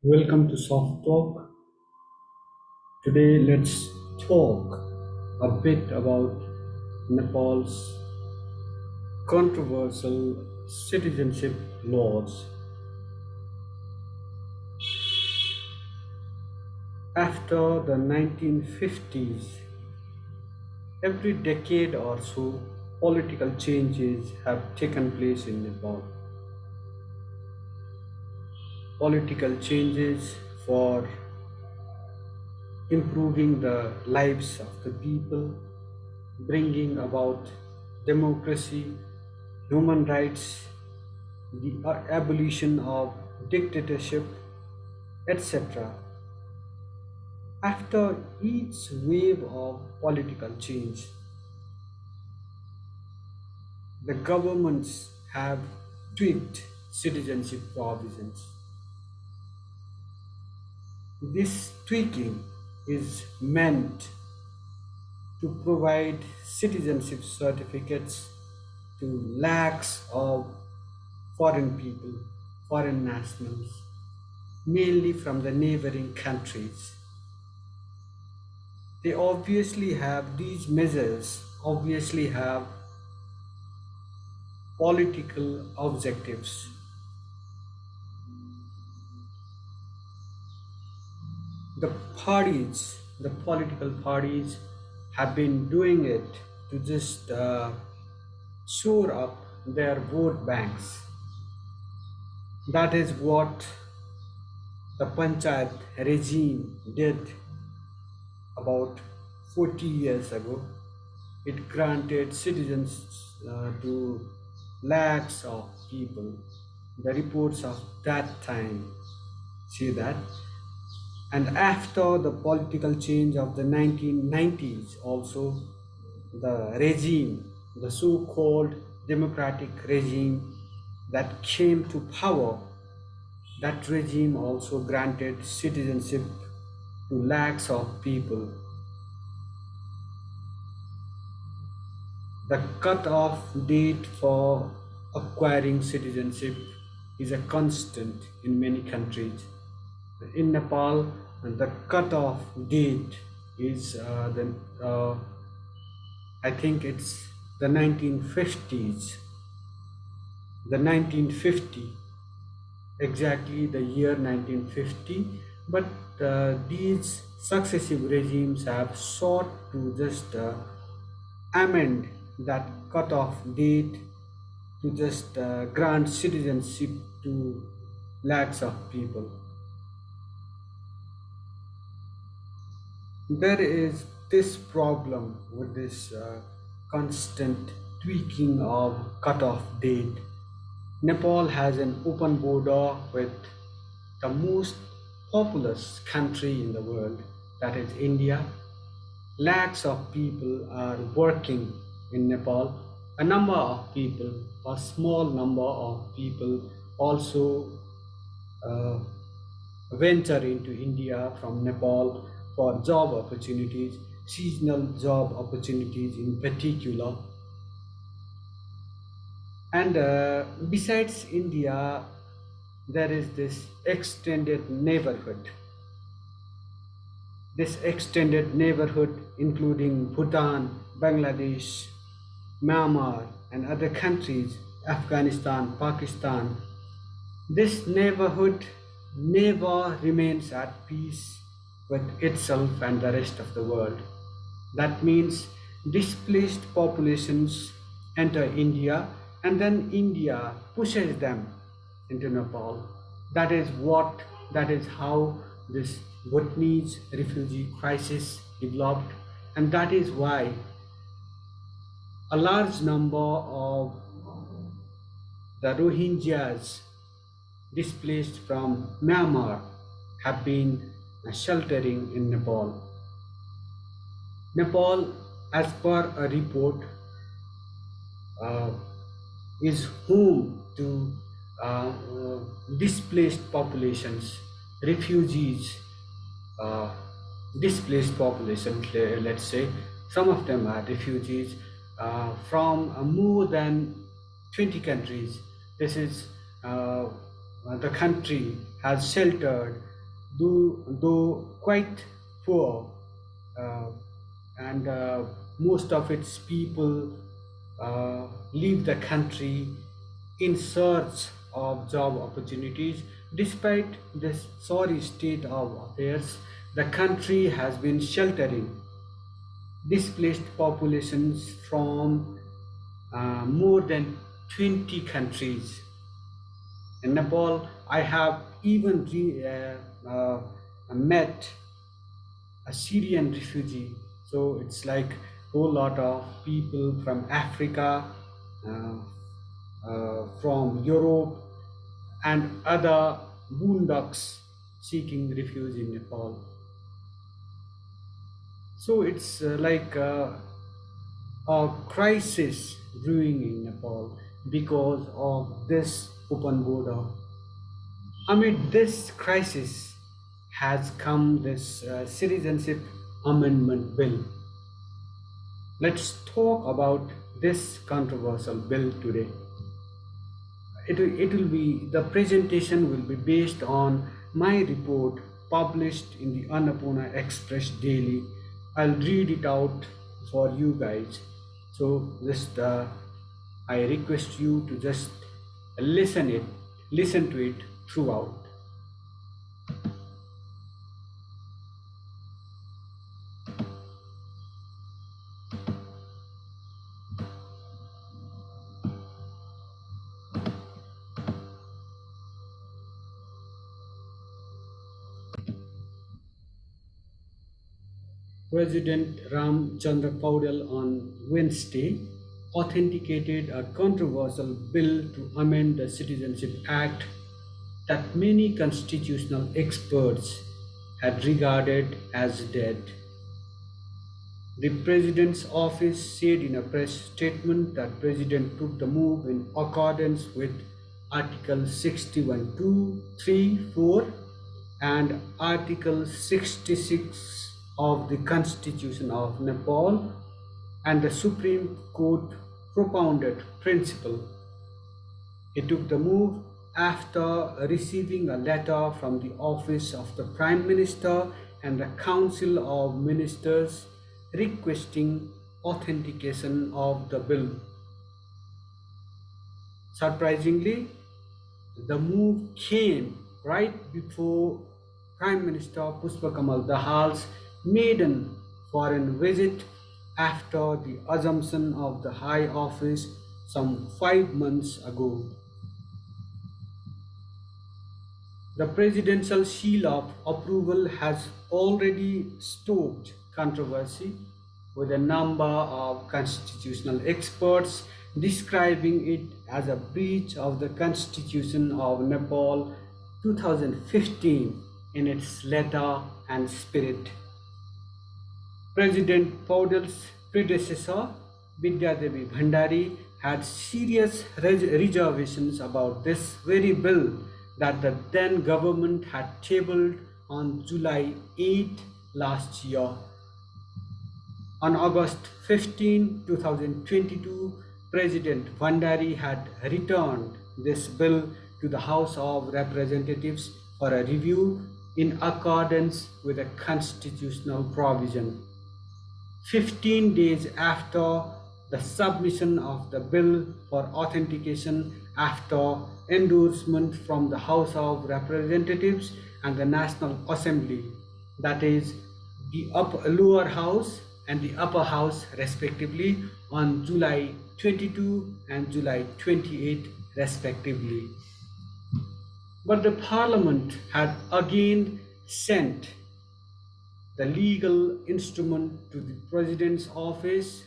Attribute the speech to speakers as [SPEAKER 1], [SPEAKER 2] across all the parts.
[SPEAKER 1] Welcome to Soft Talk. Today, let's talk a bit about Nepal's controversial citizenship laws. After the 1950s, every decade or so, political changes have taken place in Nepal. Political changes for improving the lives of the people, bringing about democracy, human rights, the abolition of dictatorship, etc. After each wave of political change, the governments have tweaked citizenship provisions. This tweaking is meant to provide citizenship certificates to lakhs of foreign people, foreign nationals, mainly from the neighboring countries. These measures obviously have political objectives. The political parties have been doing it to just shore up their vote banks. That is what the Panchayat regime did about 40 years ago. It granted citizens to lakhs of people. The reports of that time say that. And after the political change of the 1990s, also the so called democratic regime that came to power, that regime also granted citizenship to lakhs of people. The cut-off date for acquiring citizenship is a constant in many countries. In Nepal, the cut-off date is I think it's the 1950s, the 1950, exactly the year 1950. But these successive regimes have sought to just amend that cut-off date to just grant citizenship to lakhs of people. There is this problem with this constant tweaking of cut-off date. Nepal has an open border with the most populous country in the world, that is India. Lakhs of people are working in Nepal. A number of people, a small number of people also uh, venture into India from Nepal for job opportunities, seasonal job opportunities in particular. And besides India, there is this extended neighborhood. This extended neighborhood, including Bhutan, Bangladesh, Myanmar, and other countries, Afghanistan, Pakistan, this neighborhood never remains at peace with itself and the rest of the world. That means displaced populations enter India and then India pushes them into Nepal. That is how this Bhutanese refugee crisis developed, and that is why a large number of the Rohingyas displaced from Myanmar have been sheltering in Nepal. Nepal, as per a report, uh, is home to displaced populations, refugees, uh, displaced populations, let's say. Some of them are refugees from more than 20 countries. This is uh, the country has sheltered, though quite poor, uh, and most of its people leave the country in search of job opportunities. Despite this sorry state of affairs, the country has been sheltering displaced populations from more than 20 countries. In Nepal, I have even met a Syrian refugee. So it's like a whole lot of people from Africa, uh, from Europe, and other boondocks seeking refuge in Nepal. So it's like a crisis brewing in Nepal because of this open border. Amid this crisis has come this citizenship amendment bill. Let's talk about this controversial bill today. It will be the presentation will be based on my report published in the Annapurna Express daily. I'll read it out for you guys. So just I request you to just listen to it throughout. President Ram Chandra Paudel on Wednesday authenticated a controversial bill to amend the Citizenship Act that many constitutional experts had regarded as dead. The president's office said in a press statement that president took the move in accordance with Article 61 2, 3, 4 and Article 66 of the Constitution of Nepal and the Supreme Court propounded principle. He took the move after receiving a letter from the office of the Prime Minister and the Council of Ministers requesting authentication of the bill. Surprisingly, the move came right before Prime Minister Pushpa Kamal Dahal's maiden foreign visit after the assumption of the high office some 5 months ago. The presidential seal of approval has already stoked controversy, with a number of constitutional experts describing it as a breach of the Constitution of Nepal 2015 in its letter and spirit. President Paudel's predecessor, Bidya Devi Bhandari, had serious reservations about this very bill that the then government had tabled on July 8 last year. On August 15, 2022, President Bhandari had returned this bill to the House of Representatives for a review in accordance with a constitutional provision. 15 days after the submission of the bill for authentication after endorsement from the House of Representatives and the National Assembly, that is, the lower house and the upper house respectively, on July 22 and July 28 respectively. But the Parliament had again sent the legal instrument to the President's office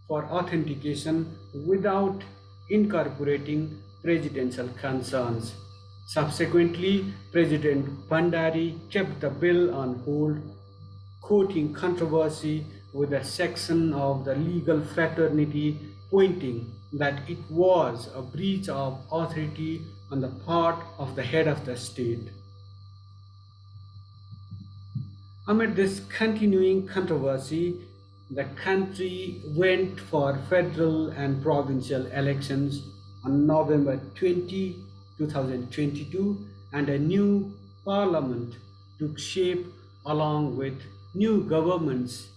[SPEAKER 1] for authentication without incorporating presidential concerns. Subsequently, President Bhandari kept the bill on hold, quoting controversy with a section of the legal fraternity pointing that it was a breach of authority on the part of the head of the state. Amid this continuing controversy, the country went for federal and provincial elections on November 20 2022, and a new parliament took shape along with new governments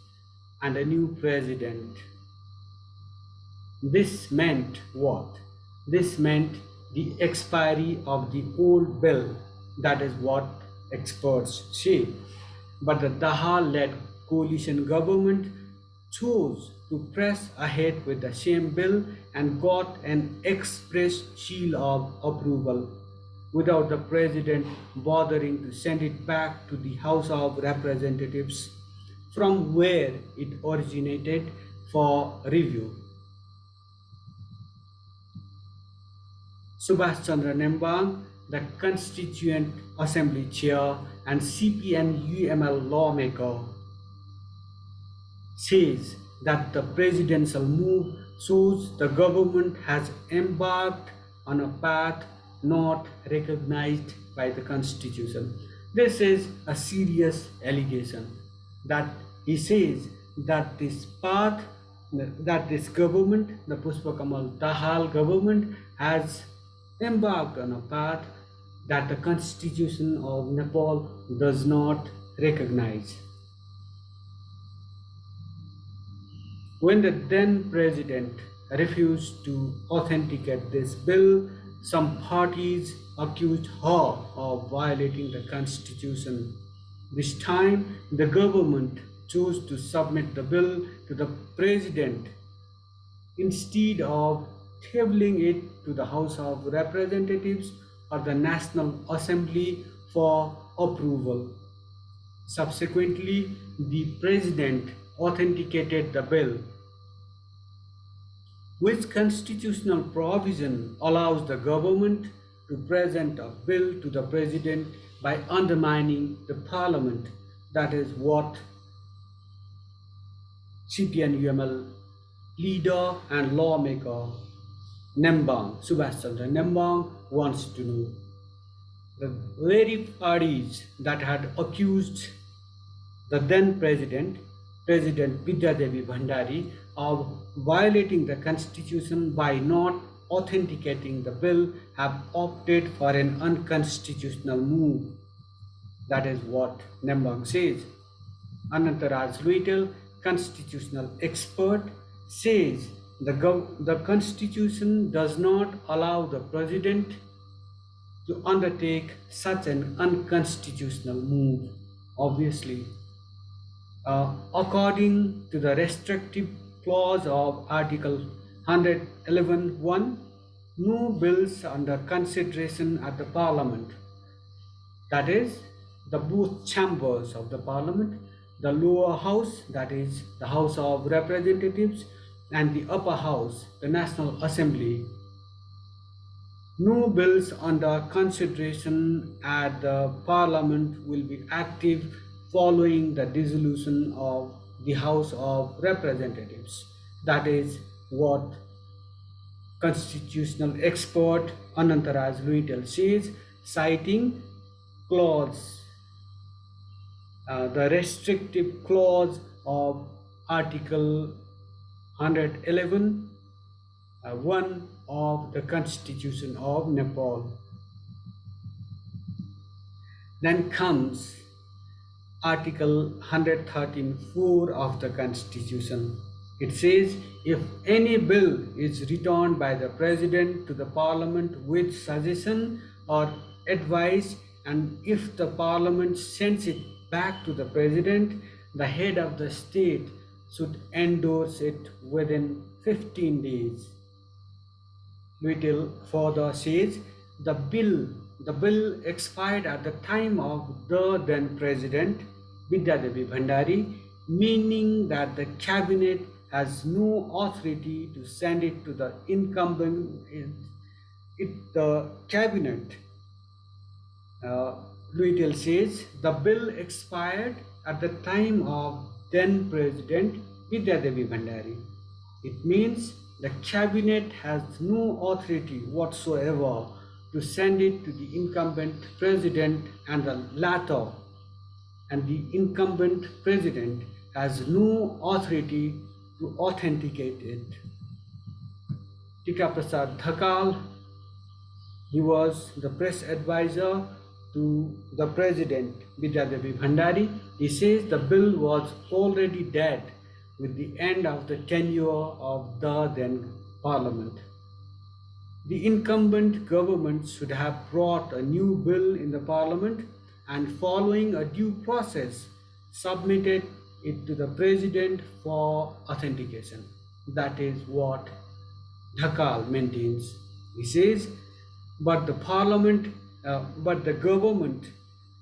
[SPEAKER 1] and a new president. This meant what? This meant the expiry of the old bill. That is what experts say. But the Dahal led coalition government chose to press ahead with the same bill and got an express seal of approval without the president bothering to send it back to the House of Representatives from where it originated for review. Subhash Chandra Nembang, the Constituent Assembly Chair and CPN-UML lawmaker, says that the presidential move shows the government has embarked on a path not recognized by the Constitution. This is a serious allegation that he says that this path, that this government, the Pushpa Kamal Dahal government, has embarked on a path that the Constitution of Nepal does not recognize. When the then president refused to authenticate this bill, some parties accused her of violating the Constitution. This time, the government chose to submit the bill to the president instead of tabling it to the House of Representatives or the National Assembly for approval. Subsequently, the president authenticated the bill, which constitutional provision allows the government to present a bill to the president by undermining the parliament. That is what CPN-UML leader and lawmaker Nembang, Subhash Chandra Nembang, wants to know. The very parties that had accused the then President Bidya Devi Bhandari, of violating the Constitution by not authenticating the bill have opted for an unconstitutional move. That is what Nembang says. Anantaraj Luitel, constitutional expert, says the Constitution does not allow the President to undertake such an unconstitutional move. Obviously, according to the restrictive clause of Article 111(1), no bills under consideration at the Parliament, that is, the both chambers of the Parliament, the lower house, that is, the House of Representatives, and the upper house, the National Assembly. No bills under consideration at the Parliament will be active following the dissolution of the House of Representatives. That is what constitutional expert Anantaraj Luitel says, citing the restrictive clause of Article 111(1) of the Constitution of Nepal. Then comes Article 113(4) of the Constitution. It says, if any bill is returned by the President to the Parliament with suggestion or advice, and if the Parliament sends it back to the President, the head of the state should endorse it within 15 days. Luitel further says, the bill expired at the time of the then President Bidya Devi Bhandari, meaning that the cabinet has no authority to send it to the incumbent. The cabinet, Luitel says, the bill expired at the time of then President Bidya Devi Bhandari. It means the cabinet has no authority whatsoever to send it to the incumbent president, and the latter, and the incumbent president has no authority to authenticate it. Tika Prasad Dhakal, He was the press advisor to the president, Bidya Devi Bhandari. He says the bill was already dead with the end of the tenure of the then parliament. The incumbent government should have brought a new bill in the parliament and, following a due process, submitted it to the president for authentication. That is what Dahal maintains. He says, but the government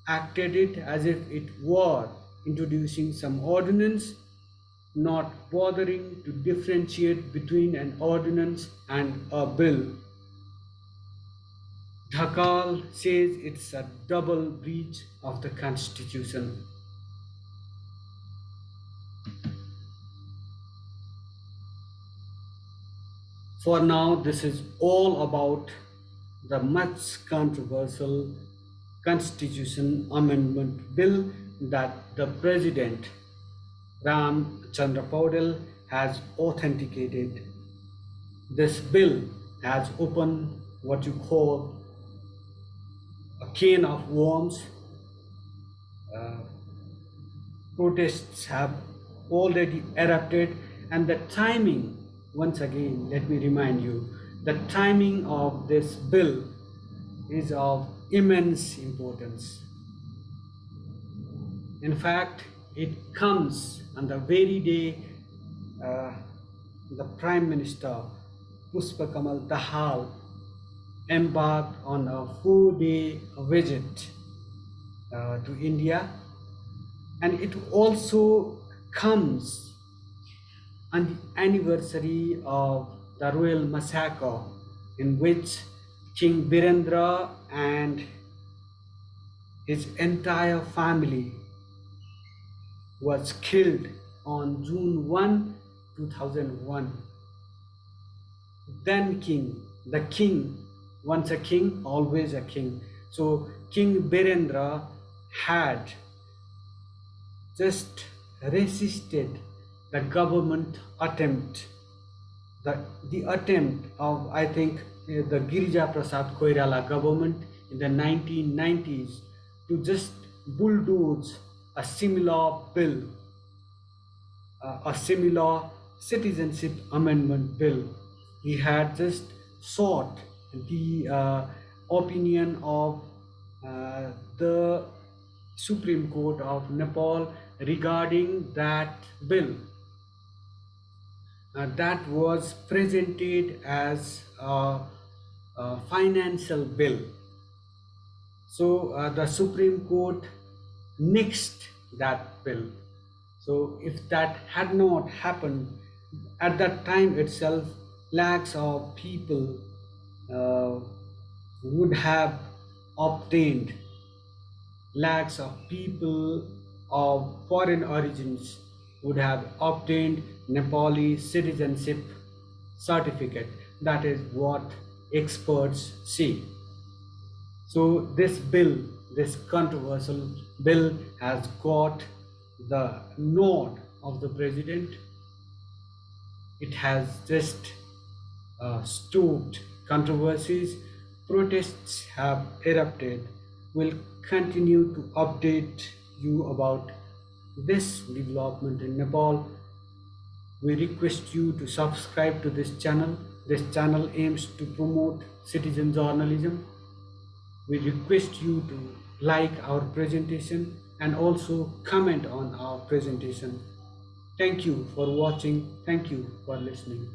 [SPEAKER 1] acted it as if it were introducing some ordinance, not bothering to differentiate between an ordinance and a bill. Dahal says it's a double breach of the Constitution. For now, this is all about the much controversial Constitution Amendment Bill that the President Ram Chandra Paudel has authenticated. This bill has opened what you call a can of worms. Protests have already erupted, and the timing, once again, let me remind you, the timing of this bill is of immense importance. In fact, it comes on the very day the Prime Minister Pushpa Kamal Dahal embarked on a 4-day visit to India, and it also comes on the anniversary of the royal massacre in which King Birendra and his entire family was killed on June 2001. Then the king, once a king, always a king. So King Birendra had just resisted the government attempt, the attempt of, I think, the Girija Prasad Koirala government in the 1990s to just bulldoze a similar bill, a similar Citizenship Amendment Bill. He had just sought the opinion of the Supreme Court of Nepal regarding that bill. That was presented as a financial bill. So the Supreme Court nixed that bill. So if that had not happened, at that time itself, lakhs of people would have obtained, lakhs of people of foreign origins would have obtained Nepali citizenship certificate. That is what experts say. So this bill, this controversial bill, has got the nod of the president. It has just stoked controversies. Protests have erupted. We'll continue to update you about this development in Nepal. We request you to subscribe to this channel. This channel aims to promote citizen journalism. We request you to like our presentation and also comment on our presentation. Thank you for watching. Thank you for listening.